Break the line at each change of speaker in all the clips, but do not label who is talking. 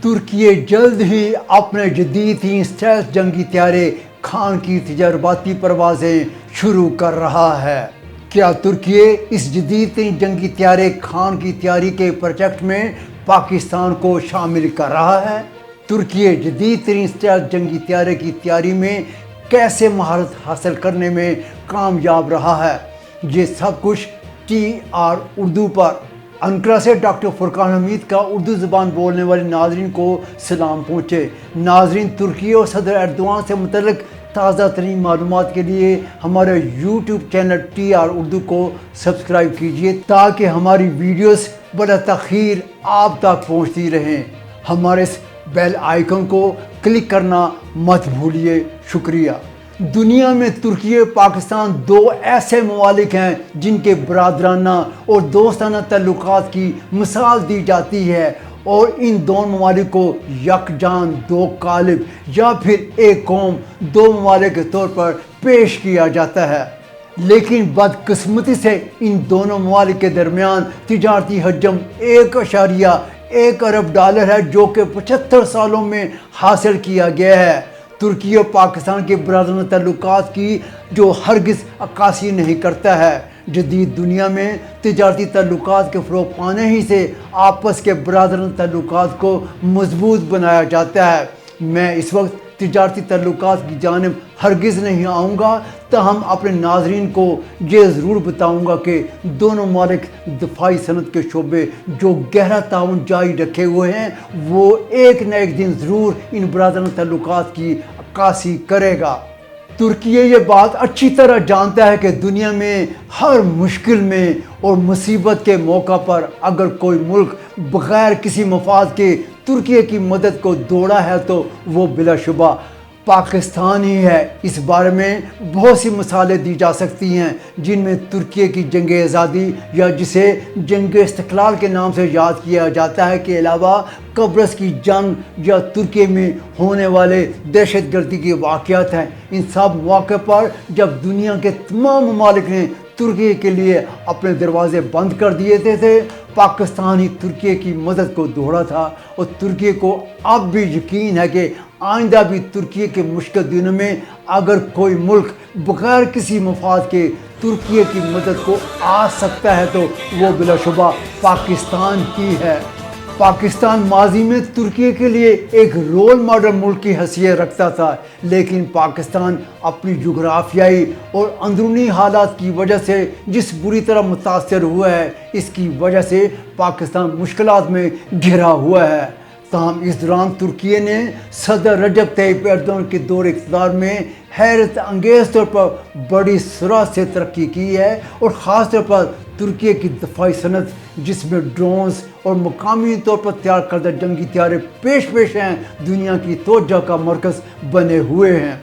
ترکی جلد ہی اپنے جدید ترین اسٹیلتھ جنگی طیارے خان کی تجرباتی پروازیں شروع کر رہا ہے۔ کیا ترکی اس جدید ترین جنگی طیارے خان کی تیاری کے پروجیکٹ میں پاکستان کو شامل کر رہا ہے؟ ترکی جدید ترین اسٹیلتھ جنگی طیارے کی تیاری میں کیسے مہارت حاصل کرنے میں کامیاب رہا ہے؟ یہ سب کچھ TR اردو پر انقرہ سے ڈاکٹر فرقان حمید کا اردو زبان بولنے والے ناظرین کو سلام پہنچے۔ ناظرین، ترکی اور صدر ایردوان سے متعلق تازہ ترین معلومات کے لیے ہمارے YouTube چینل TR اردو کو سبسکرائب کیجیے تاکہ ہماری ویڈیوز بلا تاخیر آپ تک پہنچتی رہیں۔ ہمارے اس بیل آئیکن کو کلک کرنا مت بھولیے۔ شکریہ۔ دنیا میں ترکی اور پاکستان دو ایسے ممالک ہیں جن کے برادرانہ اور دوستانہ تعلقات کی مثال دی جاتی ہے، اور ان دونوں ممالک کو یکجان دو قالب یا پھر ایک قوم دو ممالک کے طور پر پیش کیا جاتا ہے۔ لیکن بدقسمتی سے ان دونوں ممالک کے درمیان تجارتی حجم 1.1 ارب ڈالر ہے، جو کہ 75 سالوں میں حاصل کیا گیا ہے۔ ترکی اور پاکستان کے برادرانہ تعلقات کی جو ہرگز عکاسی نہیں کرتا ہے۔ جدید دنیا میں تجارتی تعلقات کے فروغ پانے ہی سے آپس کے برادرانہ تعلقات کو مضبوط بنایا جاتا ہے۔ میں اس وقت تجارتی تعلقات کی جانب ہرگز نہیں آؤں گا، تاہم اپنے ناظرین کو یہ ضرور بتاؤں گا کہ دونوں ممالک دفاعی صنعت کے شعبے جو گہرا تعاون جاری رکھے ہوئے ہیں، وہ ایک نہ ایک دن ضرور ان برادرانہ تعلقات کی عکاسی کرے گا۔ ترکی یہ بات اچھی طرح جانتا ہے کہ دنیا میں ہر مشکل میں اور مصیبت کے موقع پر اگر کوئی ملک بغیر کسی مفاد کے ترکی کی مدد کو دوڑا ہے تو وہ بلا شبہ پاکستان ہی ہے۔ اس بارے میں بہت سی مثالیں دی جا سکتی ہیں، جن میں ترکی کی جنگ آزادی یا جسے جنگ استقلال کے نام سے یاد کیا جاتا ہے کے علاوہ قبرص کی جنگ یا ترکی میں ہونے والے دہشت گردی کے واقعات ہیں۔ ان سب مواقع پر جب دنیا کے تمام ممالک نے ترکی کے لیے اپنے دروازے بند کر دیے تھے، پاکستان ہی ترکی کی مدد کو دوڑا تھا، اور ترکی کو اب بھی یقین ہے کہ آئندہ بھی ترکی کے مشکل دنوں میں اگر کوئی ملک بغیر کسی مفاد کے ترکی کی مدد کو آ سکتا ہے تو وہ بلا شبہ پاکستان ہی ہے۔ پاکستان ماضی میں ترکی کے لیے ایک رول ماڈل ملک کی حیثیت رکھتا تھا، لیکن پاکستان اپنی جغرافیائی اور اندرونی حالات کی وجہ سے جس بری طرح متاثر ہوا ہے، اس کی وجہ سے پاکستان مشکلات میں گھرا ہوا ہے۔ تاہم اس دوران ترکی نے صدر رجب طیب ایردوان کے دور اقتدار میں حیرت انگیز طور پر بڑی سرعت سے ترقی کی ہے، اور خاص طور پر ترکی کی دفاعی صنعت جس میں ڈرونز اور مقامی طور پر تیار کردہ جنگی طیارے پیش ہیں، دنیا کی توجہ کا مرکز بنے ہوئے ہیں۔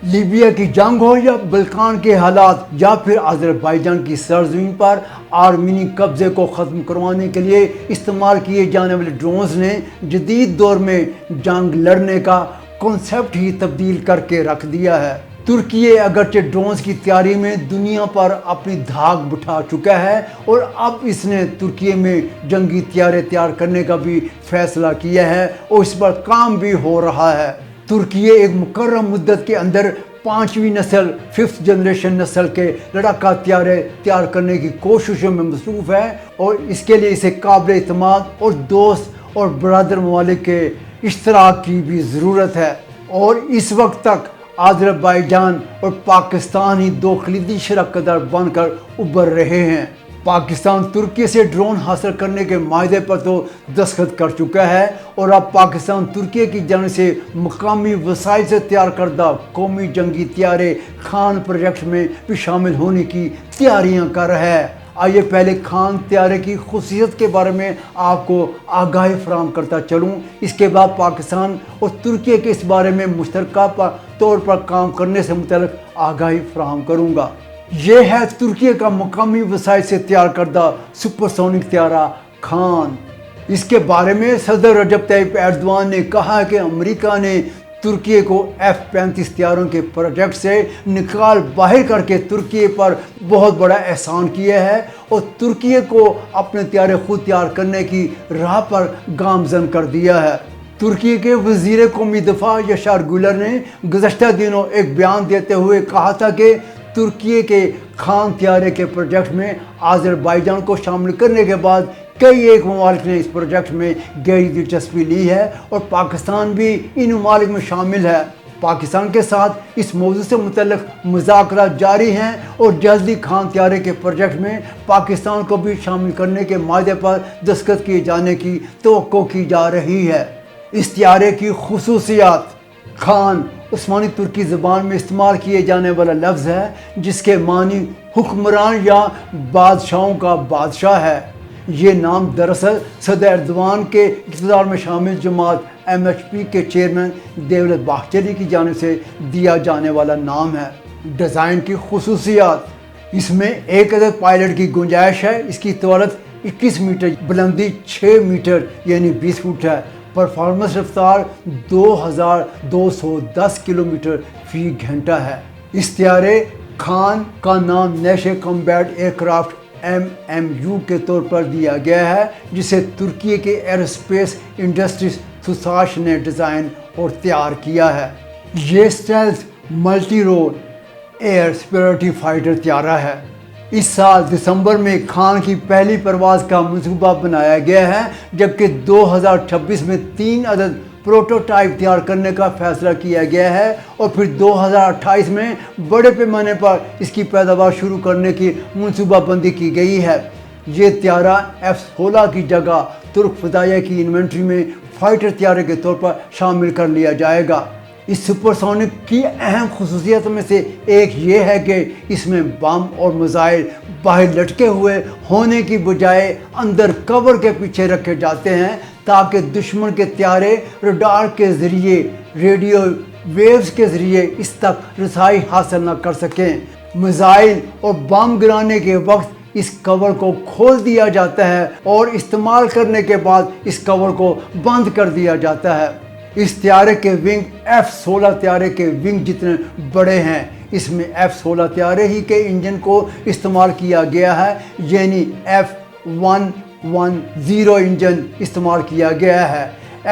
لیبیا کی جنگ ہو یا بلقان کے حالات یا پھر آذربائیجان کی سرزمین پر آرمینی قبضے کو ختم کروانے کے لیے استعمال کیے جانے والے ڈرونز نے جدید دور میں جنگ لڑنے کا کنسیپٹ ہی تبدیل کر کے رکھ دیا ہے۔ ترکی اگرچہ ڈرونز کی تیاری میں دنیا پر اپنی دھاک بٹھا چکا ہے، اور اب اس نے ترکی میں جنگی طیارے تیار کرنے کا بھی فیصلہ کیا ہے، اور اس پر کام بھی ہو رہا ہے۔ ترکی ایک مقررہ مدت کے اندر 5ویں نسل 5th جنریشن نسل کے لڑاکا طیارے تیار کرنے کی کوششوں میں مصروف ہے، اور اس کے لیے اسے قابل اعتماد اور دوست اور برادر ممالک کے اشتراک کی بھی ضرورت ہے، اور اس وقت تک آذربائیجان اور پاکستان ہی دو کلیدی شراکت دار بن کر ابھر رہے ہیں۔ پاکستان ترکی سے ڈرون حاصل کرنے کے معاہدے پر تو دستخط کر چکا ہے، اور اب پاکستان ترکی کی جانب سے مقامی وسائل سے تیار کردہ قومی جنگی طیارے خان پروجیکٹ میں بھی شامل ہونے کی تیاریاں کر رہا ہے۔ آئیے پہلے خان طیارے کی خصوصیت کے بارے میں آپ کو آگاہی فراہم کرتا چلوں، اس کے بعد پاکستان اور ترکی کے اس بارے میں مشترکہ طور پر کام کرنے سے متعلق آگاہی فراہم کروں گا۔ یہ ہے ترکی کا مقامی وسائل سے تیار کردہ سپر سونک طیارہ خان۔ اس کے بارے میں صدر رجب طیب ایردوان نے کہا کہ امریکہ نے ترکی کو F-35 طیاروں کے پروجیکٹ سے نکال باہر کر کے ترکی پر بہت بڑا احسان کیا ہے، اور ترکی کو اپنے طیارے خود تیار کرنے کی راہ پر گامزن کر دیا ہے۔ ترکی کے وزیر قومی دفاع یاشار گولر نے گزشتہ دنوں ایک بیان دیتے ہوئے کہا تھا کہ ترکی کے خان طیارے کے پروجیکٹ میں آذربائیجان کو شامل کرنے کے بعد کئی ایک ممالک نے اس پروجیکٹ میں گہری دلچسپی لی ہے اور پاکستان بھی ان ممالک میں شامل ہے۔ پاکستان کے ساتھ اس موضوع سے متعلق مذاکرات جاری ہیں اور جلدی خان طیارے کے پروجیکٹ میں پاکستان کو بھی شامل کرنے کے معاہدے پر دستخط کیے جانے کی توقع کی جا رہی ہے۔ اس طیارے کی خصوصیات: خان عثمانی ترکی زبان میں استعمال کیے جانے والا لفظ ہے جس کے معنی حکمران یا بادشاہوں کا بادشاہ ہے۔ یہ نام دراصل صدر اردوان کے اقتدار میں شامل جماعت MHP کے چیئرمین دیولت باہچری کی جانب سے دیا جانے والا نام ہے۔ ڈیزائن کی خصوصیات: اس میں ایک عدد پائلٹ کی گنجائش ہے۔ اس کی طولت 21 میٹر، بلندی 6 میٹر یعنی 20 فٹ ہے۔ پرفارمنس رفتار 2210 کلومیٹر فی گھنٹہ ہے۔ اس طیارے خان کا نام نیشنل کمبیٹ ایئر کرافٹ MMU کے طور پر دیا گیا ہے جسے ترکی کے ایروسپیس انڈسٹریز تھوساش نے ڈیزائن اور تیار کیا ہے۔ یہ stealth multi role air superiority fighter طیارہ ہے۔ اس سال دسمبر میں خان کی پہلی پرواز کا منصوبہ بنایا گیا ہے جبکہ 2026 میں 3 عدد پروٹوٹائپ تیار کرنے کا فیصلہ کیا گیا ہے اور پھر 2028 میں بڑے پیمانے پر اس کی پیداوار شروع کرنے کی منصوبہ بندی کی گئی ہے۔ یہ طیارہ F-16 کی جگہ ترک فضائیہ کی انوینٹری میں فائٹر طیارے کے طور پر شامل کر لیا جائے گا۔ اس سپر سونک کی اہم خصوصیت میں سے ایک یہ ہے کہ اس میں بم اور میزائل باہر لٹکے ہوئے ہونے کی بجائے اندر کور کے پیچھے رکھے جاتے ہیں تاکہ دشمن کے طیارے ریڈار کے ذریعے، ریڈیو ویوز کے ذریعے اس تک رسائی حاصل نہ کر سکیں۔ میزائل اور بم گرانے کے وقت اس کور کو کھول دیا جاتا ہے اور استعمال کرنے کے بعد اس کور کو بند کر دیا جاتا ہے۔ اس طیارے کے ونگ F-16 طیارے کے ونگ جتنے بڑے ہیں۔ اس میں F-16 طیارے ہی کے انجن کو استعمال کیا گیا ہے یعنی F110 انجن استعمال کیا گیا ہے۔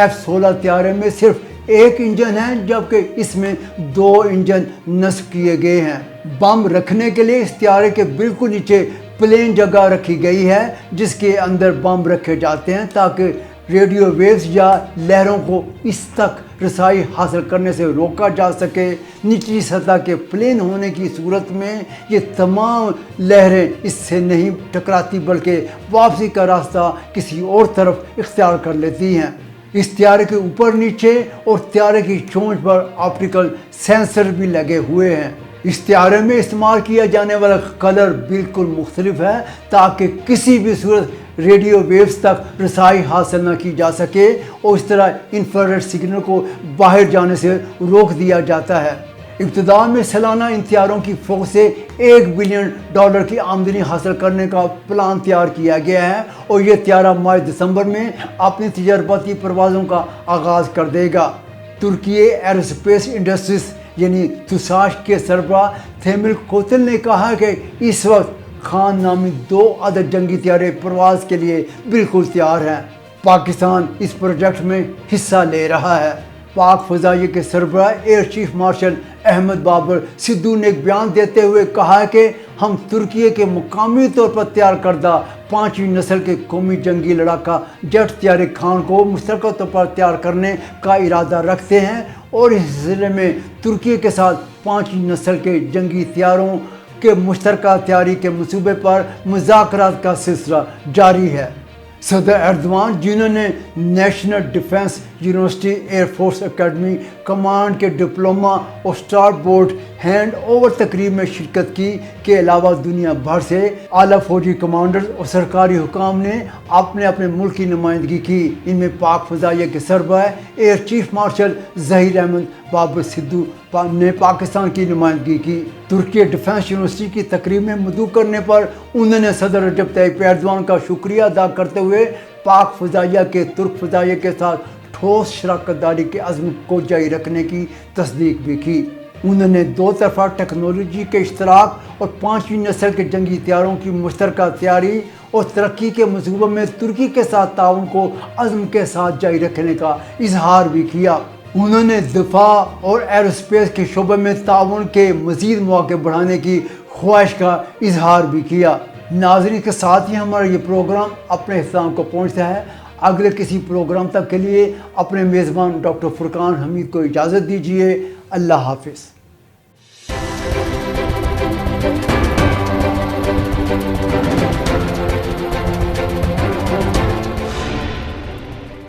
F-16 طیارے میں صرف ایک انجن ہے جبکہ اس میں 2 انجن نصب کیے گئے ہیں۔ بم رکھنے کے لیے اس طیارے کے بالکل نیچے پلین جگہ رکھی گئی ہے جس کے اندر بم رکھے جاتے ہیں تاکہ ریڈیو ویوز یا لہروں کو اس تک رسائی حاصل کرنے سے روکا جا سکے۔ نچلی سطح کے پلین ہونے کی صورت میں یہ تمام لہریں اس سے نہیں ٹکراتی بلکہ واپسی کا راستہ کسی اور طرف اختیار کر لیتی ہیں۔ اس طیارے کے اوپر، نیچے اور طیارے کی چونچ پر آپٹیکل سینسر بھی لگے ہوئے ہیں۔ اس طیارے میں استعمال کیا جانے والا کلر بالکل مختلف ہے تاکہ کسی بھی صورت ریڈیو ویوز تک رسائی حاصل نہ کی جا سکے اور اس طرح انفراریڈ سگنل کو باہر جانے سے روک دیا جاتا ہے۔ ابتدا میں سالانہ ان طیاروں کی فوق سے $1 بلین کی آمدنی حاصل کرنے کا پلان تیار کیا گیا ہے اور یہ طیارہ ماہ دسمبر میں اپنی تجرباتی پروازوں کا آغاز کر دے گا۔ ترکی ایروسپیس انڈسٹریز یعنی تھوساش کے سربراہ تھیمل کوتل نے کہا کہ اس وقت خان نامی 2 عدد جنگی طیارے پرواز کے لیے بالکل تیار ہیں۔ پاکستان اس پروجیکٹ میں حصہ لے رہا ہے۔ پاک فضائیہ کے سربراہ air chief marshal Ahmed Babar Sidhu نے ایک بیان دیتے ہوئے کہا کہ ہم ترکی کے مقامی طور پر تیار کردہ 5ویں نسل کے قومی جنگی لڑاکا جیٹ طیارے خان کو مشترکہ طور پر تیار کرنے کا ارادہ رکھتے ہیں اور اس سلسلے میں ترکی کے ساتھ 5ویں نسل کے جنگی طیاروں کے مشترکہ تیاری کے منصوبے پر مذاکرات کا سلسلہ جاری ہے۔ صدر اردوان جنہوں نے national defence university air force academy command کے ڈپلوما اور اسٹار بورڈ ہینڈ اوور تقریب میں شرکت کی کے علاوہ دنیا بھر سے اعلیٰ فوجی کمانڈرز اور سرکاری حکام نے اپنے ملک کی نمائندگی کی۔ ان میں پاک فضائیہ کے سربراہ air chief marshal Zaheer Ahmed Babar Sidhu نے پاکستان کی نمائندگی کی۔ ترکی ڈیفنس یونیورسٹی کی تقریب میں مدعو کرنے پر انہوں نے صدر رجب طیب ایردوان کا شکریہ ادا کرتے ہوئے پاک فضائیہ کے ترک فضائیہ کے ساتھ ٹھوس شراکت داری کے عزم کو جاری رکھنے کی تصدیق بھی کی۔ انہوں نے 2 طرفہ ٹیکنالوجی کے اشتراک اور 5ویں نسل کے جنگی طیاروں کی مشترکہ تیاری اور ترقی کے منصوبوں میں ترکی کے ساتھ تعاون کو عزم کے ساتھ جاری رکھنے کا اظہار بھی کیا۔ انہوں نے دفاع اور ایروسپیس کے شعبے میں تعاون کے مزید مواقع بڑھانے کی خواہش کا اظہار بھی کیا۔ ناظرین، کے ساتھ ہی ہمارا یہ پروگرام اپنے اختتام کو پہنچتا ہے۔ اگلے کسی پروگرام تک کے لیے اپنے میزبان ڈاکٹر فرقان حمید کو اجازت دیجیے۔ اللہ حافظ۔